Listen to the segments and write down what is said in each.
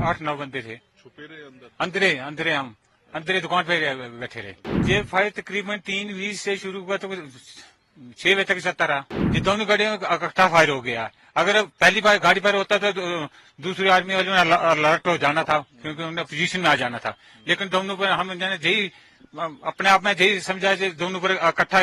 8-9 बंदे थे। छुपे रहे अंदर? अंदरे अंदरे हम अंदरे दुकान पे बैठे रहे। ये फायर तकरीबन 3:20 से शुरू हुआ तो 6 बजे तक चलता रहा। ये दोनों गाड़ियों में इकट्ठा फायर हो गया। अगर पहली बार गाड़ी पर होता था तो दूसरी आर्मी वालों ने अलर्ट हो जाना था, क्योंकि उन्हें पोजीशन में आ जाना था। लेकिन दोनों पर हम यही अपने आप में यही समझा दोनों पर इकट्ठा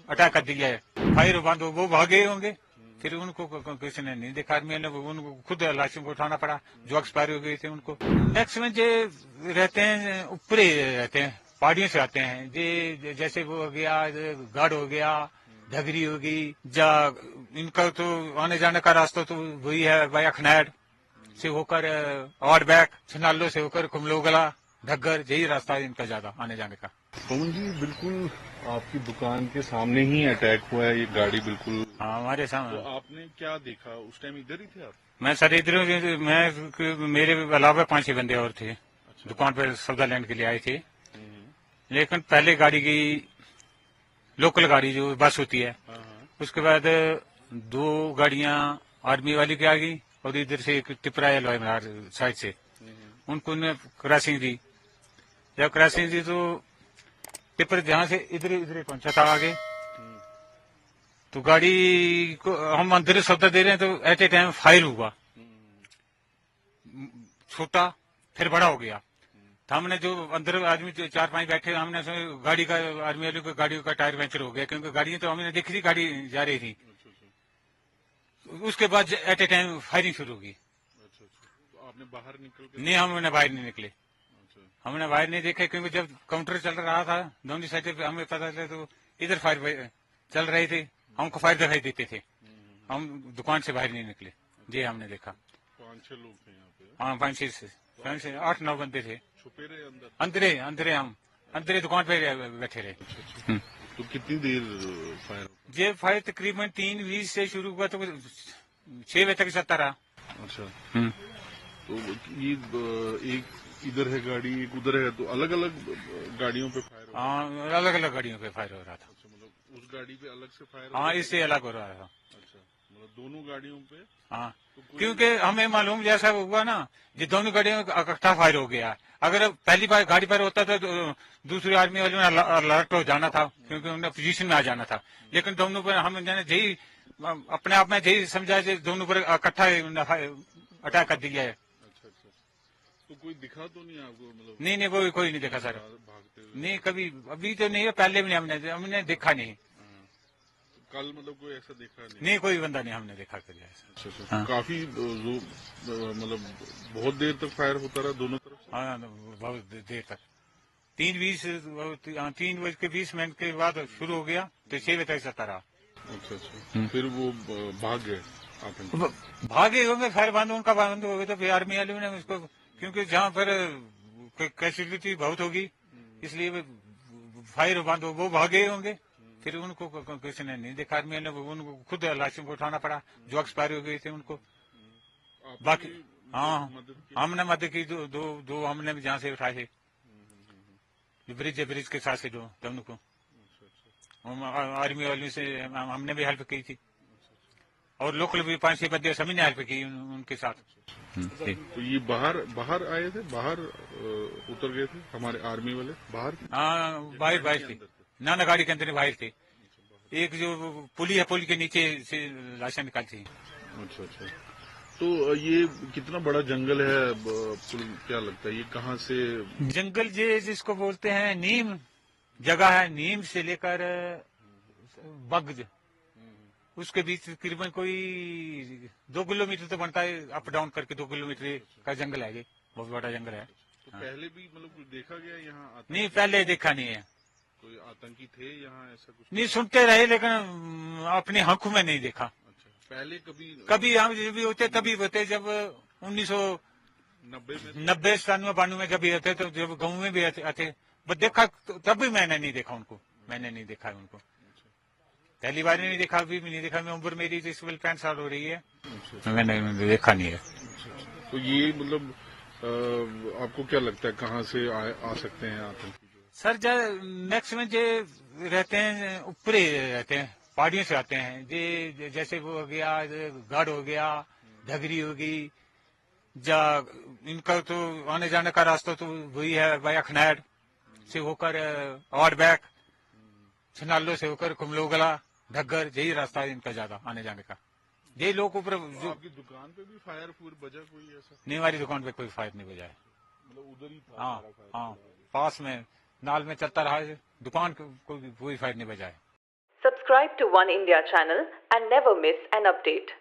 अटैक कर दिया है। फायर बंद हो, वो भागे होंगे, फिर उनको किसी ने नहीं देखा। आर्मी ने उनको खुद लाशों को उठाना पड़ा जो एक्सपायर हो गए थे उनको। मैक्सिमम जो रहते हैं ऊपर ही रहते हैं, पहाड़ियों से आते हैं। ये जैसे वो हो गया गढ़ हो गया, ढगरी होगी, जा इनका तो आने जाने का रास्ता तो वही है वाया खनैड से होकर आउटबैक, छनालो से होकर कुमलोगला, ढग्गर, यही रास्ता है इनका ज्यादा आने जाने का। पवन जी, बिल्कुल आपकी दुकान के सामने ही अटैक हुआ है, ये गाड़ी बिल्कुल। हाँ, हमारे सामने। तो आपने क्या देखा उस टाइम? इधर ही थे आप? मैं सर इधर, मैं मेरे अलावा 5-6 बंदे और थे। अच्छा। दुकान पर सौदा लेने के लिए आए थे। लेकिन पहले गाड़ी गई, लोकल गाड़ी जो बस होती है, उसके बाद 2 गाड़ियां आर्मी वाली की आ गई और इधर से एक टिपरा लोहार साइड से उनको क्रॉसिंग दी। जब क्रॉसिंग दी तो टिपर जहां से इधर इधर पहुंचा था आगे, तो गाड़ी को हम अंदर सौदा दे रहे हैं तो एट ए टाइम फायर हुआ, छोटा फिर बड़ा हो गया। तो हमने जो अंदर आदमी 4-5 बैठे, हमने गाड़ी का आर्मी वालों को गाड़ी का टायर पंचर हो गया, क्योंकि गाड़ियां तो हमने देखी थी, गाड़ी जा रही थी। उसके बाद एट ए टाइम फायरिंग शुरू होगी। तो आपने बाहर निकल के? नहीं, हमने बाहर नहीं निकले। हमने बाहर नहीं देखे, क्योंकि जब काउंटर चल रहा था दोनों साइड पे हमें पता चला तो इधर फायर चल रहे थे, हमको फायर दिखाई देते थे। हम दुकान से बाहर नहीं निकले। जी, हमने देखा। 5-6 लोग थे यहाँ पे? हाँ, 5-6 8-9 बंदे थे। छुपे रहे अंदर? अंदरे अंदरे हम अंदरे दुकान पे बैठे रहे। तो कितनी देर फायर? ये फायर तकरीबन 3:20 से शुरू हुआ तो 6 बजे तक चलता रहा। अच्छा। तो ये एक इधर है गाड़ी, एक उधर है, तो अलग अलग गाड़ियों पे फायर हो रहा? हाँ, अलग अलग गाड़ियों पे फायर हो रहा था। अच्छा, मतलब उस गाड़ी पे अलग से फायर? हाँ, इससे अलग हो रहा था। अच्छा, मतलब दोनों गाड़ियों पे? हाँ, तो क्योंकि हमें मालूम जैसा हुआ ना, ये दोनों गाड़ियों में इकट्ठा फायर हो गया। अगर पहली बार गाड़ी पर होता था तो दूसरी आर्मी वालों ने अलर्ट हो जाना था, क्योंकि उन्हें पोजीशन में आ जाना था। लेकिन दोनों पर हम यही अपने आप में यही समझा दोनों पर इकट्ठा अटैक कर दिया है। अच्छा। तो कोई दिखा तो नहीं आपको? मतलब नहीं, वो कोई नहीं देखा सर। भागते हुए? नहीं, कभी अभी तो नहीं है, पहले भी नहीं हमने देखा नहीं। कल मतलब कोई ऐसा देखा नहीं, कोई बंदा नहीं हमने देखा कभी ऐसा। अच्छा। हाँ। काफी मतलब बहुत देर तक फायर होता रहा दोनों तरफ से? हाँ, बहुत देर तक। 3:20 के बाद शुरू हो गया तो 6 बजे तक चलता रहा। अच्छा। फिर वो भाग गए? आप भागे होंगे, फायर बंद उनका बंद हो गया तो फिर आर्मी वालों ने उसको, क्योंकि जहाँ पर कैजुअलिटी बहुत होगी इसलिए फायर बंद हो, वो भागे होंगे, फिर उनको किसी ने नहीं देखा। आर्मी ने उनको खुद लाशों को उठाना पड़ा जो एक्सपायर हो गए थे उनको। बाकी हाँ, हमने मदद की। दो हमने भी जहाँ से उठाए थे, ब्रिज के साथ से दोनों को आर्मी वालों से हमने भी हेल्प की थी, और लोकल भी 5-6 बंदे सभी ने हेल्प की उनके साथ। तो ये बाहर आए थे, बाहर उतर गए थे हमारे आर्मी वाले? बाहर? हाँ, बाहर थे ना, गाड़ी के अंदर बाहर थे। एक जो पुली है, पुल के नीचे से लाशें निकालती हैं। अच्छा। तो ये कितना बड़ा जंगल है? पुल क्या लगता है ये कहाँ से? जंगल जिसको बोलते हैं नीम जगह है, नीम से लेकर बग्ज, उसके बीच तकरीबन कोई 2 किलोमीटर तो बनता है, अप डाउन करके 2 किलोमीटर का जंगल है। ये बहुत बड़ा जंगल है। तो पहले भी मतलब कुछ देखा गया यहाँ? नहीं, पहले देखा नहीं है। कोई आतंकी थे यहाँ ऐसा कुछ? नहीं, सुनते रहे लेकिन अपनी आंखों में नहीं देखा। अच्छा, पहले कभी हम जब भी होते तभी होते, जब 1990 91 में जब भी होते तो जब गाँव में भी आते, बस देखा तब भी मैंने नहीं देखा उनको। पहली बार नहीं देखा, अभी भी नहीं देखा। मैं उम्र मेरी तो 65 साल हो रही है, मैंने देखा नहीं है। तो ये मतलब आपको क्या लगता है कहाँ से आ सकते हैं आतंकी? सर, मैक्सिमम जो रहते हैं ऊपर ही रहते हैं, पहाड़ियों से आते हैं। जैसे वो हो गया गढ़ हो गया, ढगरी होगी, जा इनका तो आने जाने का रास्ता तो वही है वाया खनैड से होकर आउटबैक, छनालो से होकर कुमलोगला, ढग्गर, यही रास्ता है इनका ज्यादा आने जाने का। यही लोग ऊपर जो आपकी दुकान पे भी फायर फूर बजा कोई ऐसा? नहीं, हमारी दुकान पे कोई फायर नहीं बजा है। मतलब उधर ही था हाँ सारा फायर? हाँ, पास में नाल में चलता रहा है, दुकान को कोई फायर नहीं बजा है। Subscribe to One India channel and never miss an update.